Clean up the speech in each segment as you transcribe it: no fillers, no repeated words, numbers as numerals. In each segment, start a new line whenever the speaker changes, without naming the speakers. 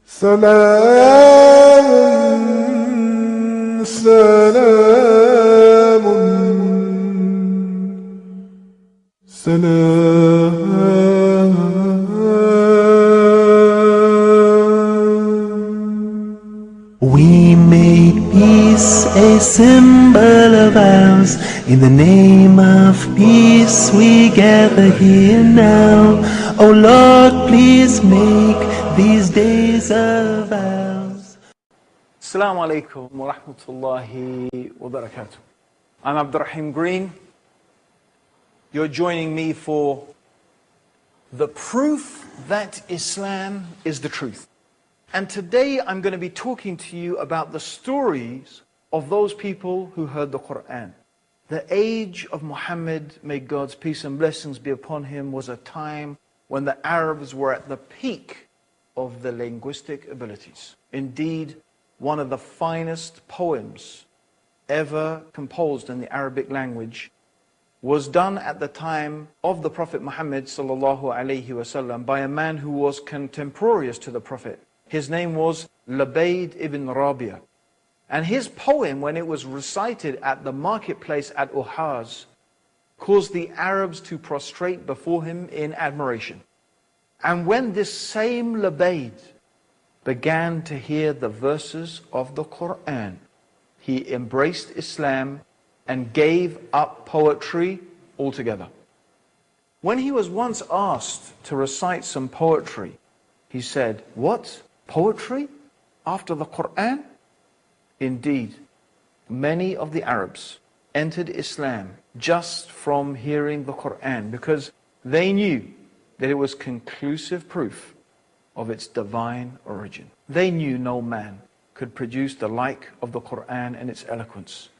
سلام سلام سلام.
We made peace a symbol of ours. In the name of peace we gather here now. Oh Lord, please make these days of ours.
Assalamu alaikum wa rahmatullahi wa barakatuh. I'm Abdul Raheem Green. You're joining me for the proof that Islam is the truth. And today I'm going to be talking to you about the stories of those people who heard the Quran. The age of Muhammad, may God's peace and blessings be upon him, was a time when the Arabs were at the peak of their linguistic abilities. Indeed, one of the finest poems ever composed in the Arabic language was done at the time of the Prophet Muhammad sallallahu alaihi wasallam by a man who was contemporaneous to the Prophet. His name was Labaid ibn Rabia. And his poem, when it was recited at the marketplace at Uhaz, caused the Arabs to prostrate before him in admiration. And when this same Labaid began to hear the verses of the Quran, he embraced Islam and gave up poetry altogether. When he was once asked to recite some poetry, he said, "What? Poetry after the Quran?" Indeed, many of the Arabs entered Islam just from hearing the Quran because they knew that it was conclusive proof of its divine origin. They knew no man could produce the like of the Quran and its eloquence.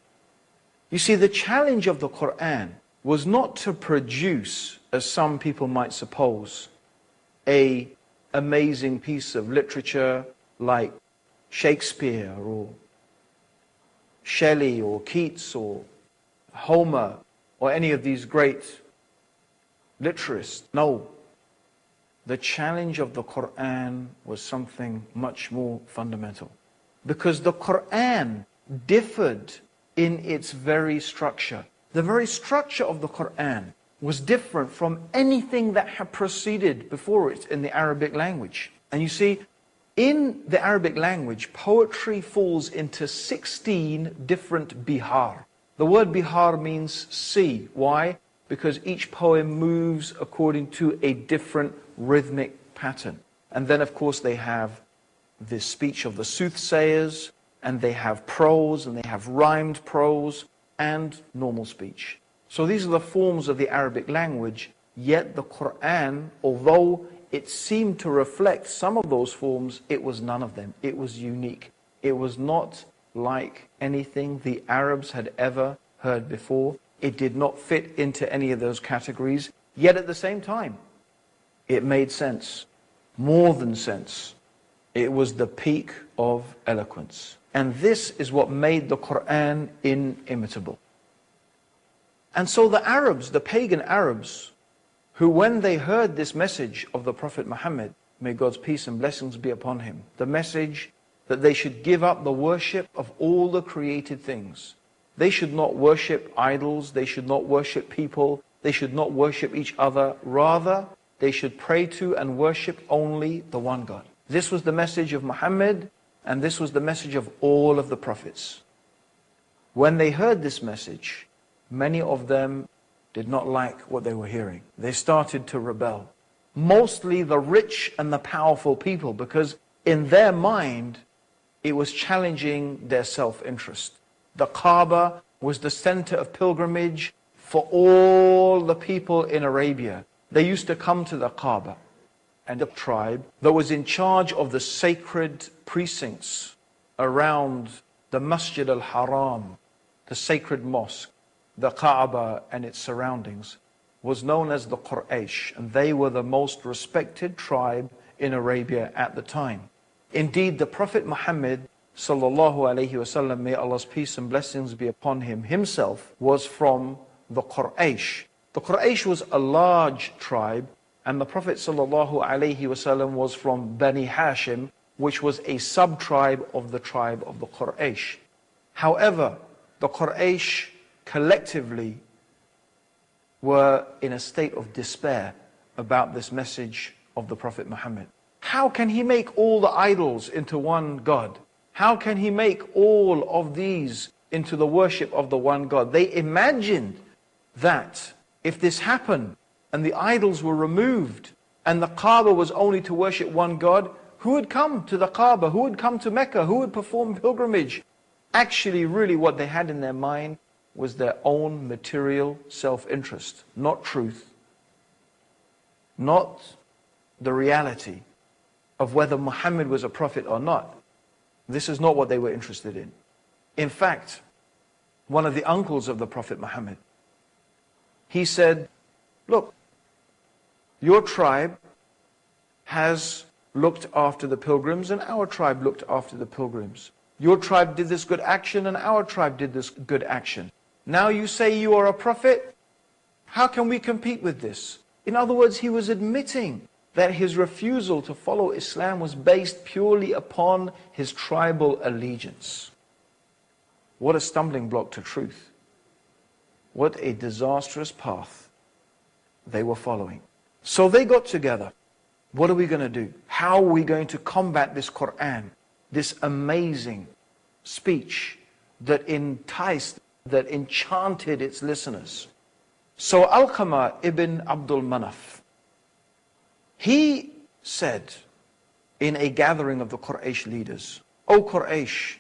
You see, the challenge of the Quran was not to produce, as some people might suppose, an amazing piece of literature like Shakespeare or Shelley or Keats or Homer or any of these great literasts. No. The challenge of the Quran was something much more fundamental. Because the Quran differed in its very structure. The very structure of the Quran was different from anything that had preceded before it in the Arabic language. And you see, in the Arabic language, poetry falls into 16 different bihar. The word bihar means sea. Why? Because each poem moves according to a different rhythmic pattern. And then, of course, they have the speech of the soothsayers, and they have prose, and they have rhymed prose, and normal speech. So these are the forms of the Arabic language, yet the Quran, although it seemed to reflect some of those forms, it was none of them. It was unique. It was not like anything the Arabs had ever heard before. It did not fit into any of those categories, yet at the same time, it made sense, more than sense. It was the peak of eloquence. And this is what made the Quran inimitable. And so the Arabs, the pagan Arabs, who when they heard this message of the Prophet Muhammad, may God's peace and blessings be upon him, the message that they should give up the worship of all the created things. They should not worship idols, they should not worship people, they should not worship each other. Rather, they should pray to and worship only the one God. This was the message of Muhammad, and this was the message of all of the prophets. When they heard this message, many of them did not like what they were hearing. They started to rebel. Mostly the rich and the powerful people, because in their mind, it was challenging their self-interest. The Kaaba was the center of pilgrimage for all the people in Arabia. They used to come to the Kaaba, and the tribe that was in charge of the sacred precincts around the Masjid al-Haram, the sacred mosque, the Kaaba and its surroundings, was known as the Quraysh, and they were the most respected tribe in Arabia at the time. Indeed, the Prophet Muhammad sallallahu alaihi wasallam, may Allah's peace and blessings be upon him, himself was from the Quraysh. The Quraysh was a large tribe, and the Prophet sallallahu alaihi wasallam was from Bani Hashim, which was a sub-tribe of the tribe of the Quraysh. However, the Quraysh collectively were in a state of despair about this message of the Prophet Muhammad. How can he make all the idols into one God? How can he make all of these into the worship of the one God? They imagined that if this happened and the idols were removed and the Kaaba was only to worship one God, who would come to the Kaaba? Who would come to Mecca? Who would perform pilgrimage? Actually, really what they had in their mind was their own material self-interest, not truth, not the reality of whether Muhammad was a prophet or not. This is not what they were interested in. In fact, one of the uncles of the Prophet Muhammad, he said, look, your tribe has looked after the pilgrims and our tribe looked after the pilgrims. Your tribe did this good action and our tribe did this good action. Now you say you are a prophet? How can we compete with this? In other words, he was admitting that his refusal to follow Islam was based purely upon his tribal allegiance. What a stumbling block to truth. What a disastrous path they were following. So they got together. What are we going to do? How are we going to combat this Quran, this amazing speech that enticed, that enchanted its listeners? So Alqamah ibn Abdul Manaf, he said in a gathering of the Quraysh leaders, O Quraysh,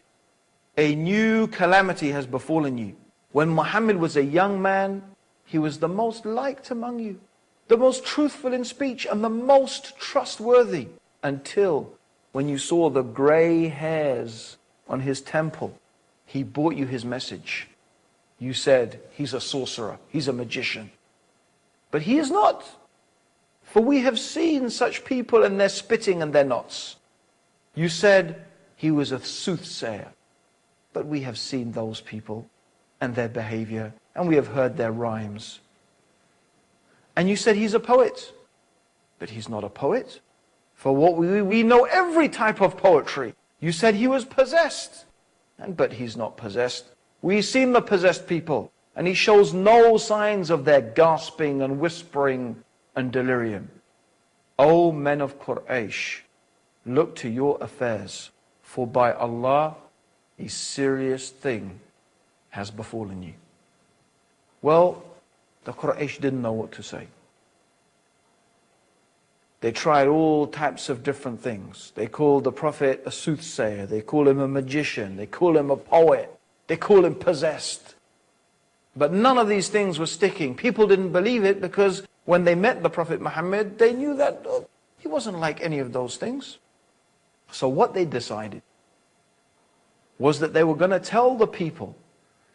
a new calamity has befallen you. When Muhammad was a young man, he was the most liked among you, the most truthful in speech and the most trustworthy, until when you saw the gray hairs on his temple, he brought you his message. You said, he's a sorcerer, he's a magician. But he is not. For we have seen such people and their spitting and their knots. You said he was a soothsayer. But we have seen those people and their behavior, and we have heard their rhymes. And you said he's a poet. But he's not a poet. For what we know every type of poetry. You said he was possessed. But he's not possessed. We've seen the possessed people, and he shows no signs of their gasping and whispering and delirium. O men of Quraysh, look to your affairs, for by Allah, a serious thing has befallen you. Well, the Quraysh didn't know what to say. They tried all types of different things. They called the Prophet a soothsayer. They called him a magician. They called him a poet. They called him possessed. But none of these things were sticking. People didn't believe it because when they met the Prophet Muhammad, they knew that he wasn't like any of those things. So what they decided was that they were going to tell the people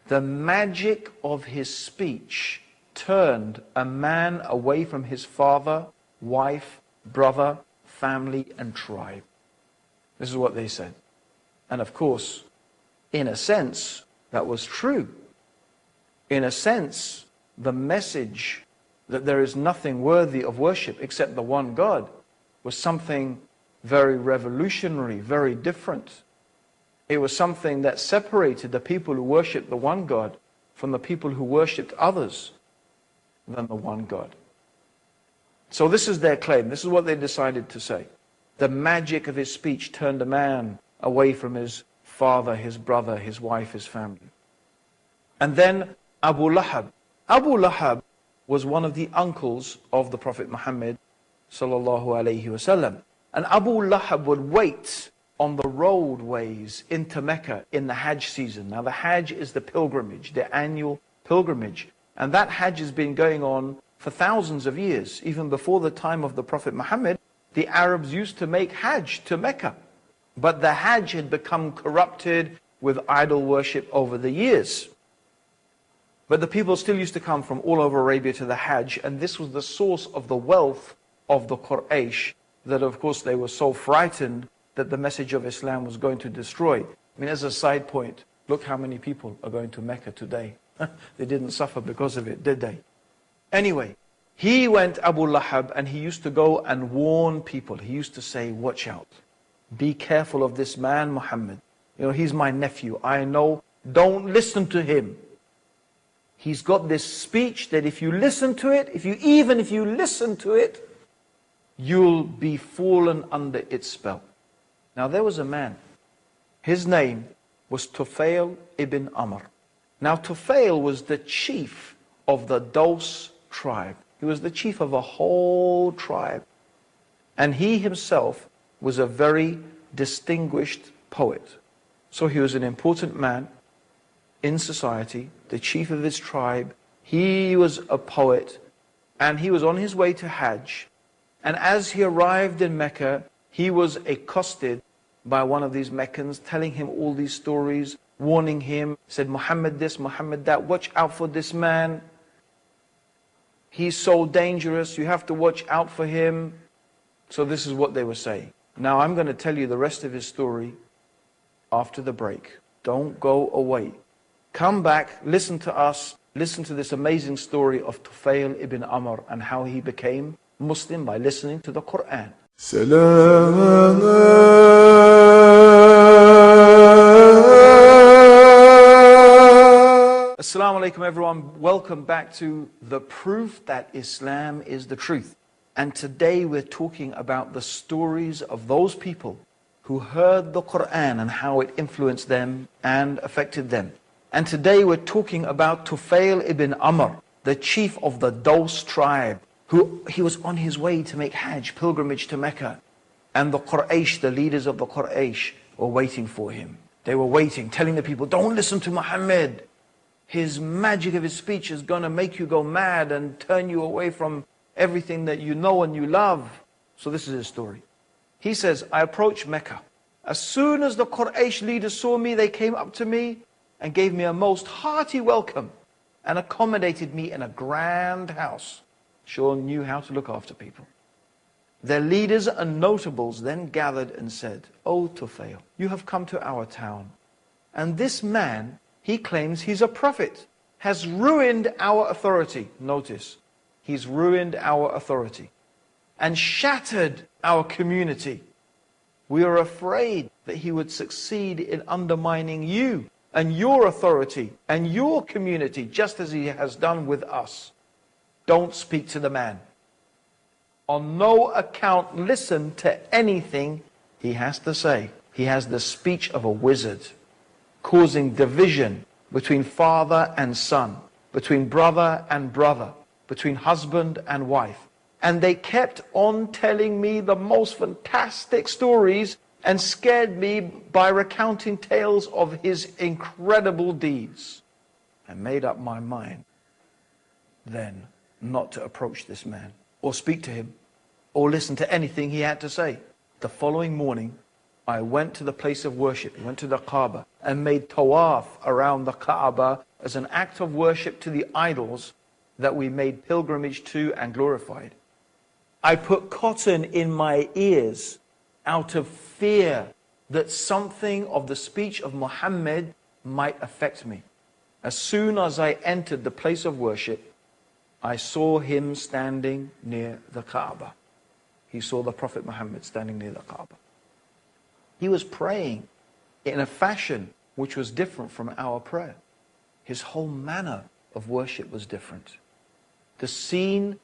the magic of his speech turned a man away from his father, wife, brother, family, and tribe. This is what they said. And of course, in a sense, that was true. In a sense, the message that there is nothing worthy of worship except the one God was something very revolutionary, very different. It was something that separated the people who worshipped the one God from the people who worshipped others than the one God. So this is their claim. This is what they decided to say. The magic of his speech turned a man away from his father, his brother, his wife, his family. And then Abu Lahab. Abu Lahab was one of the uncles of the Prophet Muhammad sallallahu alaihi wasallam. And Abu Lahab would wait on the roadways into Mecca in the Hajj season. Now the Hajj is the pilgrimage, the annual pilgrimage. And that Hajj has been going on for thousands of years. Even before the time of the Prophet Muhammad, the Arabs used to make Hajj to Mecca. But the Hajj had become corrupted with idol worship over the years. But the people still used to come from all over Arabia to the Hajj, and this was the source of the wealth of the Quraysh, that of course they were so frightened that the message of Islam was going to destroy. I mean, as a side point, look how many people are going to Mecca today. They didn't suffer because of it, did they? Anyway, he went, Abu Lahab, and he used to go and warn people. He used to say, watch out. be careful of this man, Muhammad. You know, he's my nephew. I know, don't listen to him. He's got this speech that if you listen to it, even if you listen to it, you'll be fallen under its spell. Now there was a man. His name was Tufail ibn Amr. Now Tufail was the chief of the Daws tribe. He was the chief of a whole tribe. And he himself was a very distinguished poet. So he was an important man in society, the chief of his tribe. He was a poet, and he was on his way to Hajj. And as he arrived in Mecca, he was accosted by one of these Meccans, telling him all these stories, warning him, said, Muhammad this, Muhammad that, watch out for this man. He's so dangerous, you have to watch out for him. So this is what they were saying. Now I'm going to tell you the rest of his story after the break. Don't go away. Come back, listen to us, listen to this amazing story of Tufail ibn Amr and how he became Muslim by listening to the Quran. Assalamu alaikum everyone, welcome back to The Proof That Islam is the Truth. And today we're talking about the stories of those people who heard the Quran and how it influenced them and affected them. And today we're talking about Tufail ibn Amr, the chief of the Daws tribe, he was on his way to make Hajj, pilgrimage to Mecca. And the Quraysh, the leaders of the Quraysh, were waiting for him. They were waiting, telling the people, don't listen to Muhammad. His magic of his speech is going to make you go mad and turn you away from everything that you know and you love. So this is his story. He says, I approached Mecca. As soon as the Quraysh leaders saw me, they came up to me and gave me a most hearty welcome and accommodated me in a grand house. Sure knew how to look after people. Their leaders and notables then gathered and said, O Tufail, you have come to our town, and this man, he claims he's a prophet, has ruined our authority. Notice, he's ruined our authority and shattered our community. We are afraid that he would succeed in undermining you and your authority and your community, just as he has done with us. Don't speak to the man. On no account listen to anything he has to say. He has the speech of a wizard, causing division between father and son, between brother and brother, between husband and wife. And they kept on telling me the most fantastic stories and scared me by recounting tales of his incredible deeds. I made up my mind then not to approach this man or speak to him or listen to anything he had to say. The following morning, I went to the place of worship, went to the Kaaba and made tawaf around the Kaaba as an act of worship to the idols that we made pilgrimage to and glorified. I put cotton in my ears out of fear that something of the speech of Muhammad might affect me. As soon as I entered the place of worship, I saw him standing near the Kaaba. He saw the Prophet Muhammad standing near the Kaaba. He was praying in a fashion which was different from our prayer. His whole manner of worship was different. The scene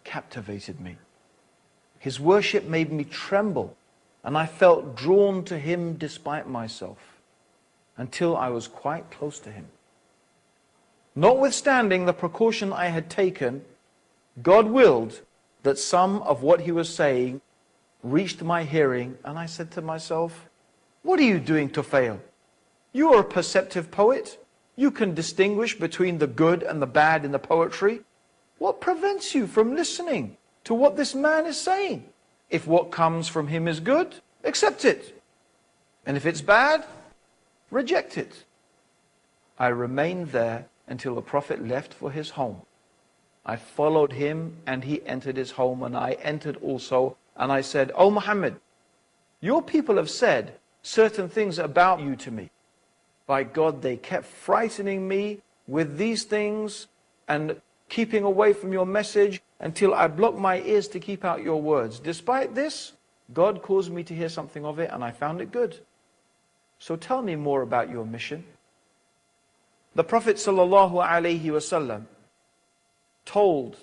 captivated me. His worship made me tremble, and I felt drawn to him despite myself, until I was quite close to him. Notwithstanding the precaution I had taken, God willed that some of what he was saying reached my hearing, and I said to myself, what are you doing, Tufail? You are a perceptive poet. You can distinguish between the good and the bad in the poetry. What prevents you from listening to what this man is saying? If what comes from him is good, accept it. And if it's bad, reject it. I remained there until the Prophet left for his home. I followed him and he entered his home, and I entered also, and I said, O Muhammad, your people have said certain things about you to me. By God, they kept frightening me with these things and keeping away from your message until I blocked my ears to keep out your words. Despite this, God caused me to hear something of it and I found it good. So tell me more about your mission. The Prophet ﷺ told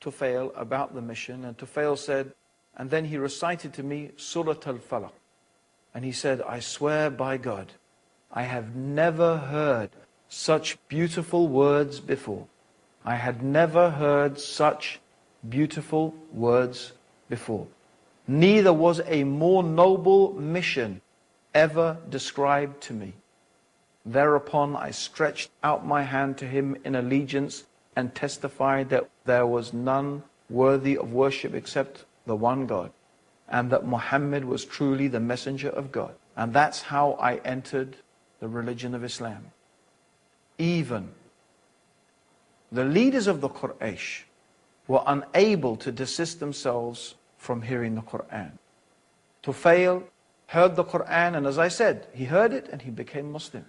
Tufail about the mission, and Tufail said, and then he recited to me Surah Al-Falaq. And he said, I swear by God, I have never heard such beautiful words before. I had never heard such beautiful words before. Neither was a more noble mission ever described to me. Thereupon I stretched out my hand to him in allegiance and testified that there was none worthy of worship except the one God, and that Muhammad was truly the messenger of God. And that's how I entered the religion of Islam. Even the leaders of the Quraysh were unable to desist themselves from hearing the Quran. Tufail heard the Quran, and as I said, he heard it and he became Muslim.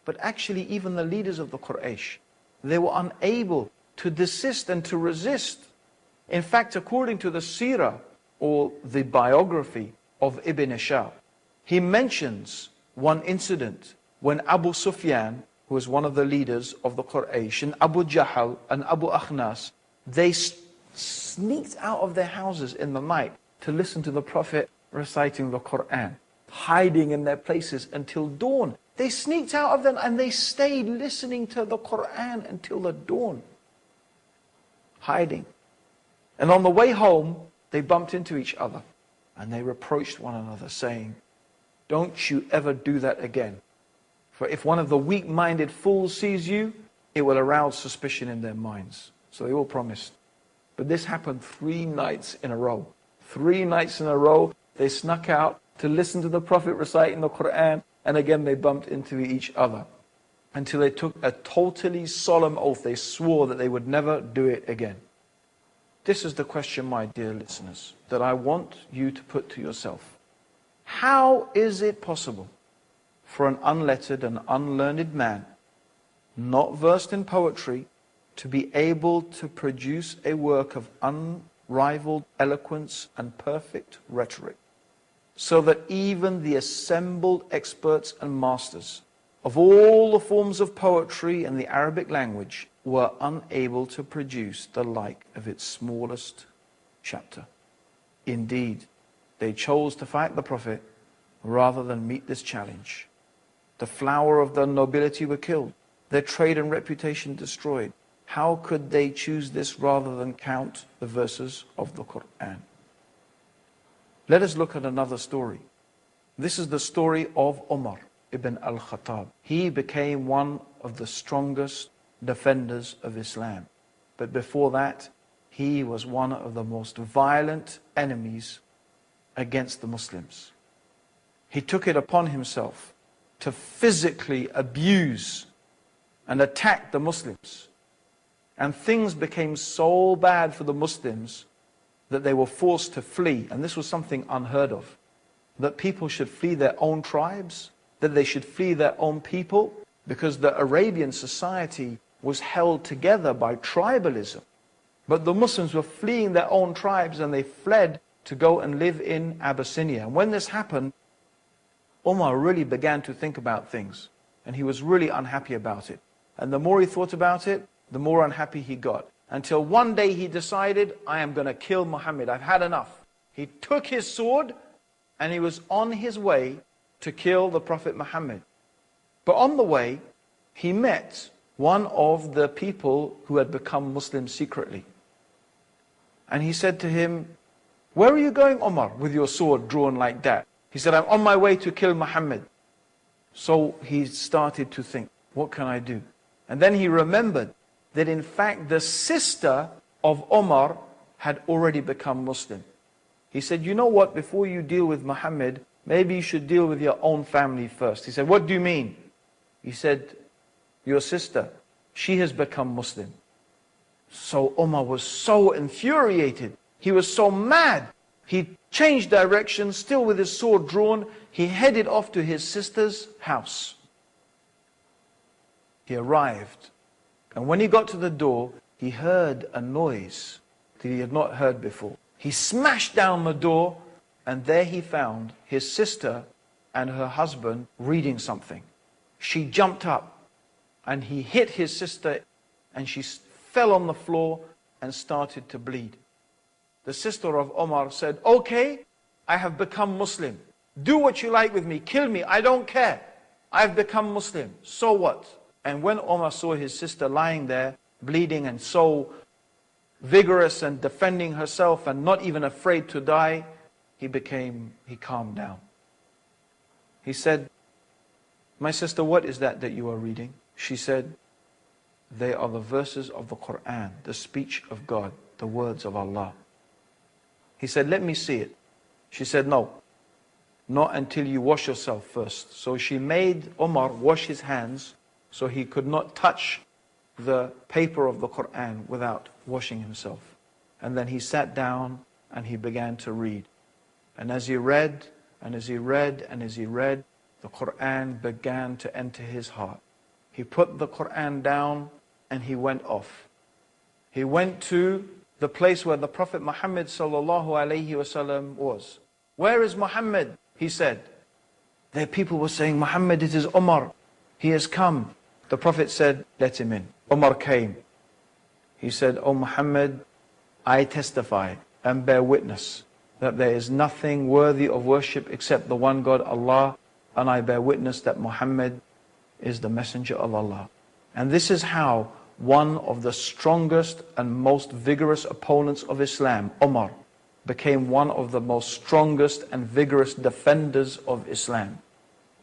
But actually, even the leaders of the Quraysh, they were unable to desist and to resist. In fact, according to the seerah, or the biography of Ibn Ishaq, he mentions one incident when Abu Sufyan, who was one of the leaders of the Quraysh, and Abu Jahl and Abu Akhnas, they sneaked out of their houses in the night to listen to the Prophet reciting the Quran, hiding in their places until dawn. They sneaked out of them and they stayed listening to the Quran until the dawn, hiding. And on the way home, they bumped into each other and they reproached one another, saying, don't you ever do that again. For if one of the weak-minded fools sees you, it will arouse suspicion in their minds. So they all promised. But this happened 3 nights in a row. 3 nights in a row, they snuck out to listen to the Prophet reciting the Quran, and again they bumped into each other until they took a totally solemn oath. They swore that they would never do it again. This is the question, my dear listeners, that I want you to put to yourself. How is it possible for an unlettered and unlearned man, not versed in poetry, to be able to produce a work of unrivaled eloquence and perfect rhetoric, so that even the assembled experts and masters of all the forms of poetry in the Arabic language were unable to produce the like of its smallest chapter? Indeed, they chose to fight the Prophet rather than meet this challenge. The flower of the nobility were killed, their trade and reputation destroyed. How could they choose this rather than count the verses of the Quran? Let us look at another story. This is the story of Umar ibn al-Khattab. He became one of the strongest defenders of Islam. But before that, he was one of the most violent enemies against the Muslims. He took it upon himself to physically abuse and attack the Muslims. And things became so bad for the Muslims that they were forced to flee. And this was something unheard of. That people should flee their own tribes, that they should flee their own people, because the Arabian society was held together by tribalism. But the Muslims were fleeing their own tribes and they fled to go and live in Abyssinia. And when this happened, Umar really began to think about things. And he was really unhappy about it. And the more he thought about it, the more unhappy he got. Until one day he decided, I am going to kill Muhammad. I've had enough. He took his sword and he was on his way to kill the Prophet Muhammad. But on the way, he met one of the people who had become Muslim secretly. And he said to him, where are you going, Umar, with your sword drawn like that? He said, I'm on my way to kill Muhammad. So he started to think, what can I do? And then he remembered that in fact the sister of Umar had already become Muslim. He said, you know what, before you deal with Muhammad, maybe you should deal with your own family first. He said, what do you mean? He said, your sister, she has become Muslim. So Umar was so infuriated. He was so mad. He changed direction, still with his sword drawn. He headed off to his sister's house. He arrived. And when he got to the door, he heard a noise that he had not heard before. He smashed down the door And there he found his sister and her husband reading something. She jumped up and he hit his sister and she fell on the floor and started to bleed. The sister of Omar said, okay, I have become Muslim. Do what you like with me, kill me, I don't care. I've become Muslim, so what? And when Omar saw his sister lying there, bleeding and so vigorous and defending herself and not even afraid to die, he calmed down. He said, my sister, what is that you are reading? She said, they are the verses of the Quran, the speech of God, the words of Allah. He said, let me see it. She said, no, not until you wash yourself first. So she made Omar wash his hands so he could not touch the paper of the Quran without washing himself. And then he sat down and he began to read. And as he read, and as he read, and as he read, the Quran began to enter his heart. He put the Quran down and he went off. He went to the place where the Prophet Muhammad sallallahu alaihi wasallam was. Where is Muhammad? He said. Their people were saying, Muhammad, it is Omar. He has come. The Prophet said, let him in. Omar came. He said, O Muhammad, I testify and bear witness that there is nothing worthy of worship except the one God, Allah, and I bear witness that Muhammad is the messenger of Allah. And this is how one of the strongest and most vigorous opponents of Islam, Omar, became one of the most strongest and vigorous defenders of Islam.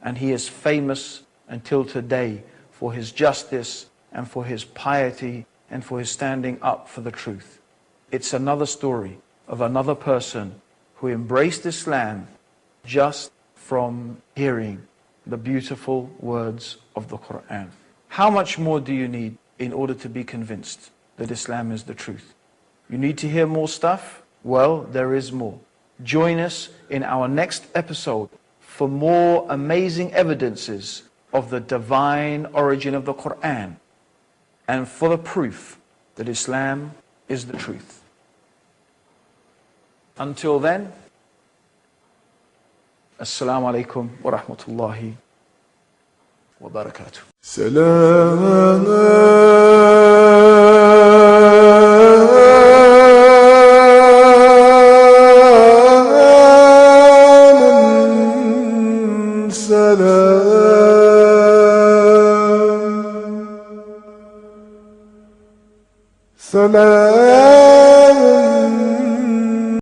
And he is famous until today for his justice and for his piety and for his standing up for the truth. It's another story of another person who embraced Islam just from hearing the beautiful words of the Quran. How much more do you need in order to be convinced that Islam is the truth? You need to hear more stuff? Well, there is more. Join us in our next episode for more amazing evidences of the divine origin of the Quran and for the proof that Islam is the truth. Until then, Assalamu alaikum wa rahmatullahi wa barakatuh.
Salam.